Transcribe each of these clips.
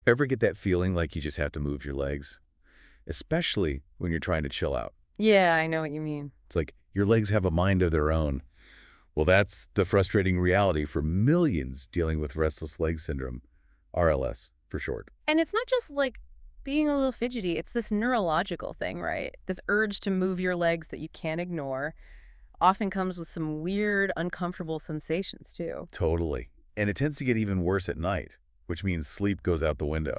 Ever get that feeling like you just have to move your legs? Especially when you're trying to chill out. Yeah, I know what you mean. It's like your legs have a mind of their own. Well, that's the frustrating reality for millions dealing with restless leg syndrome, RLS for short. And it's not just like being a little fidgety, it's this neurological thing, right? This urge to move your legs that you can't ignore often comes with some weird, uncomfortable sensations, too. Totally. And it tends to get even worse at night, which means sleep goes out the window.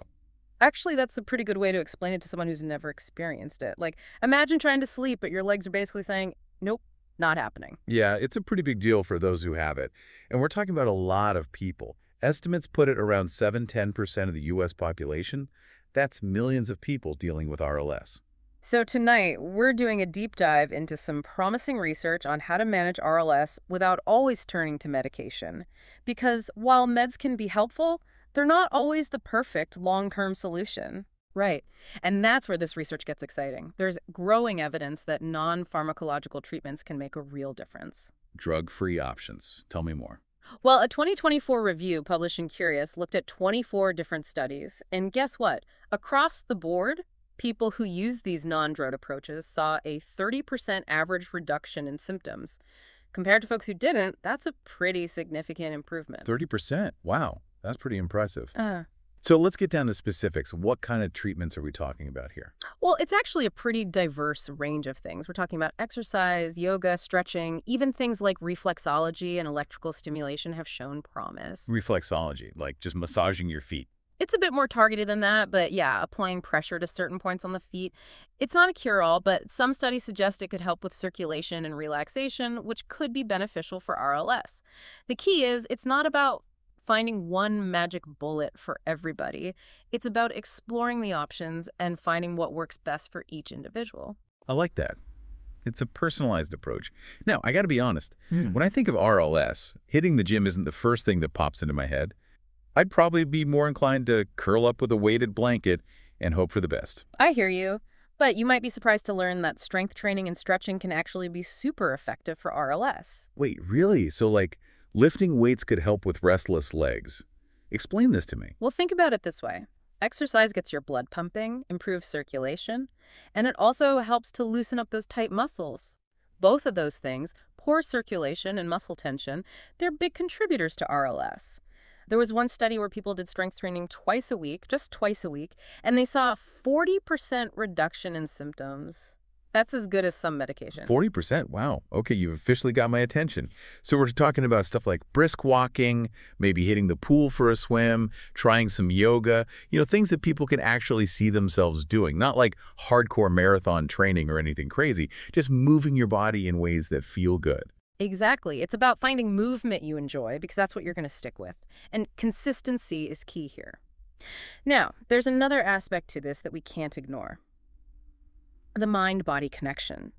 Actually, that's a pretty good way to explain it to someone who's never experienced it. Like, imagine trying to sleep, but your legs are basically saying, nope, not happening. Yeah, it's a pretty big deal for those who have it. And we're talking about a lot of people. Estimates put it around 7–10% of the U.S. population. That's millions of people dealing with RLS. So tonight, we're doing a deep dive into some promising research on how to manage RLS without always turning to medication. Because while meds can be helpful, they're not always the perfect long-term solution. Right. And that's where this research gets exciting. There's growing evidence that non-pharmacological treatments can make a real difference. Drug-free options. Tell me more. Well, a 2024 review published in Curious looked at 24 different studies. And guess what? Across the board, people who used these non-drug approaches saw a 30% average reduction in symptoms. Compared to folks who didn't, that's a pretty significant improvement. 30%? Wow, that's pretty impressive. Uh, So let's get down to specifics. What kind of treatments are we talking about here? well, it's actually a pretty diverse range of things. We're talking about exercise, yoga, stretching, even things like reflexology and electrical stimulation have shown promise. Reflexology, like just massaging your feet. It's a bit more targeted than that, but yeah, applying pressure to certain points on the feet. It's not a cure-all, but some studies suggest it could help with circulation and relaxation, which could be beneficial for RLS. The key is it's not about finding one magic bullet for everybody. It's about exploring the options and finding what works best for each individual. I like that. It's a personalized approach. Now, I got to be honest. When I think of RLS, hitting the gym isn't the first thing that pops into my head. I'd probably be more inclined to curl up with a weighted blanket and hope for the best. I hear you, but you might be surprised to learn that strength training and stretching can actually be super effective for RLS. Wait, really? So, like, lifting weights could help with restless legs. Explain this to me. Well, think about it this way. Exercise gets your blood pumping, improves circulation, and it also helps to loosen up those tight muscles. Both of those things, poor circulation and muscle tension, they're big contributors to RLS. There was one study where people did strength training twice a week, just twice a week, and they saw a 40% reduction in symptoms. That's as good as some medications. 40%? Wow. Okay, you've officially got my attention. So we're talking about stuff like brisk walking, maybe hitting the pool for a swim, trying some yoga, things that people can actually see themselves doing, not like hardcore marathon training or anything crazy, just moving your body in ways that feel good. Exactly. It's about finding movement you enjoy because that's what you're going to stick with. And consistency is key here. Now, there's another aspect to this that we can't ignore. The mind-body connection.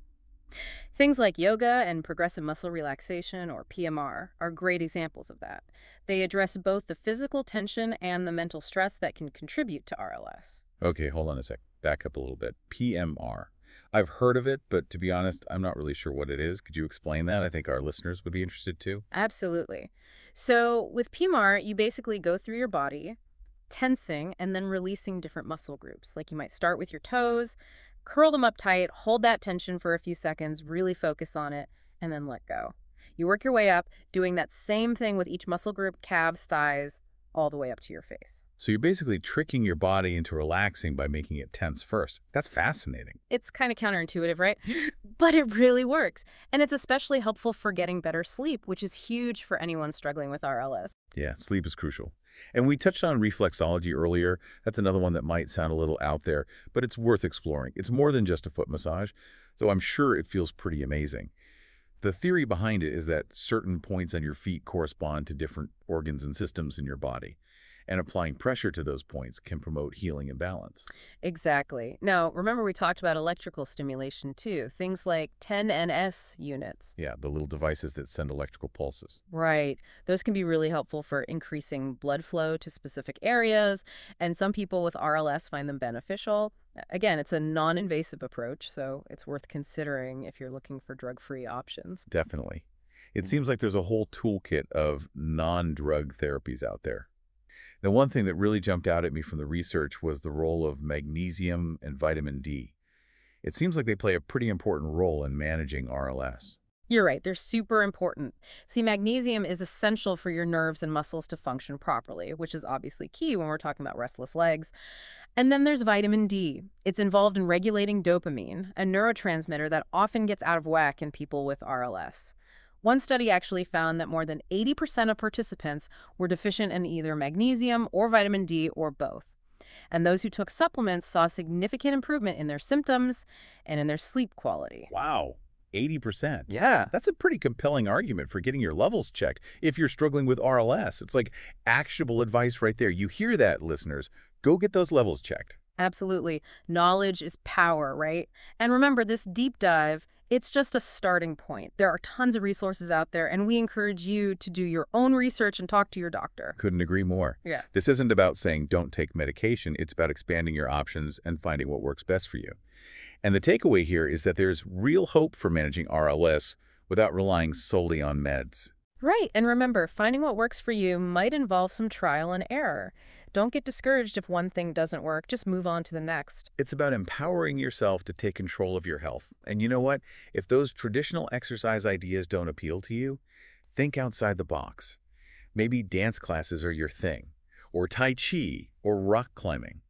Things like yoga and progressive muscle relaxation, or PMR, are great examples of that. They address both the physical tension and the mental stress that can contribute to RLS. Okay, hold on a sec. Back up a little bit. PMR. I've heard of it, but to be honest, I'm not really sure what it is. Could you explain that? I think our listeners would be interested too. Absolutely. So with PMR, you basically go through your body, tensing and then releasing different muscle groups. Like you might start with your toes, curl them up tight, hold that tension for a few seconds, really focus on it, and then let go. You work your way up, doing that same thing with each muscle group, calves, thighs, all the way up to your face. So you're basically tricking your body into relaxing by making it tense first. That's fascinating. It's kind of counterintuitive, right? But it really works. And it's especially helpful for getting better sleep, which is huge for anyone struggling with RLS. Yeah, sleep is crucial. And we touched on reflexology earlier. That's another one that might sound a little out there, but it's worth exploring. It's more than just a foot massage, so I'm sure it feels pretty amazing. The theory behind it is that certain points on your feet correspond to different organs and systems in your body, and applying pressure to those points can promote healing and balance. Exactly. Now, remember we talked about electrical stimulation too, things like 10NS units. Yeah, the little devices that send electrical pulses. Right. Those can be really helpful for increasing blood flow to specific areas, and some people with RLS find them beneficial. Again, it's a non-invasive approach, so it's worth considering if you're looking for drug-free options. Definitely. It seems like there's a whole toolkit of non-drug therapies out there. Now, one thing that really jumped out at me from the research was the role of magnesium and vitamin D. It seems like they play a pretty important role in managing RLS. You're right, they're super important. See, magnesium is essential for your nerves and muscles to function properly, which is obviously key when we're talking about restless legs. And then there's vitamin D. It's involved in regulating dopamine, a neurotransmitter that often gets out of whack in people with RLS. One study actually found that more than 80% of participants were deficient in either magnesium or vitamin D or both. And those who took supplements saw significant improvement in their symptoms and in their sleep quality. Wow, 80%. Yeah. That's a pretty compelling argument for getting your levels checked if you're struggling with RLS. It's like actionable advice right there. You hear that, listeners. Go get those levels checked. Absolutely. Knowledge is power, right? And remember, this deep dive, it's just a starting point. There are tons of resources out there, and we encourage you to do your own research and talk to your doctor. Couldn't agree more. Yeah. This isn't about saying don't take medication. It's about expanding your options and finding what works best for you. And the takeaway here is that there's real hope for managing RLS without relying solely on meds. Right. And remember, finding what works for you might involve some trial and error. Don't get discouraged if one thing doesn't work. Just move on to the next. It's about empowering yourself to take control of your health. And you know what? If those traditional exercise ideas don't appeal to you, think outside the box. Maybe dance classes are your thing, or Tai Chi, or rock climbing.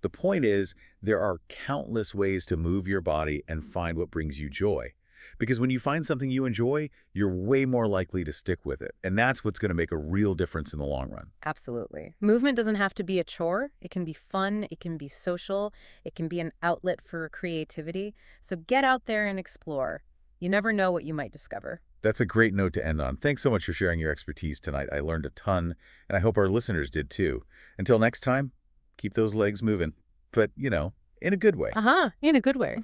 The point is, there are countless ways to move your body and find what brings you joy. Because when you find something you enjoy, you're way more likely to stick with it. And that's what's going to make a real difference in the long run. Absolutely. Movement doesn't have to be a chore. It can be fun. It can be social. It can be an outlet for creativity. So get out there and explore. You never know what you might discover. That's a great note to end on. Thanks so much for sharing your expertise tonight. I learned a ton, and I hope our listeners did too. Until next time, keep those legs moving. But, in a good way. In a good way.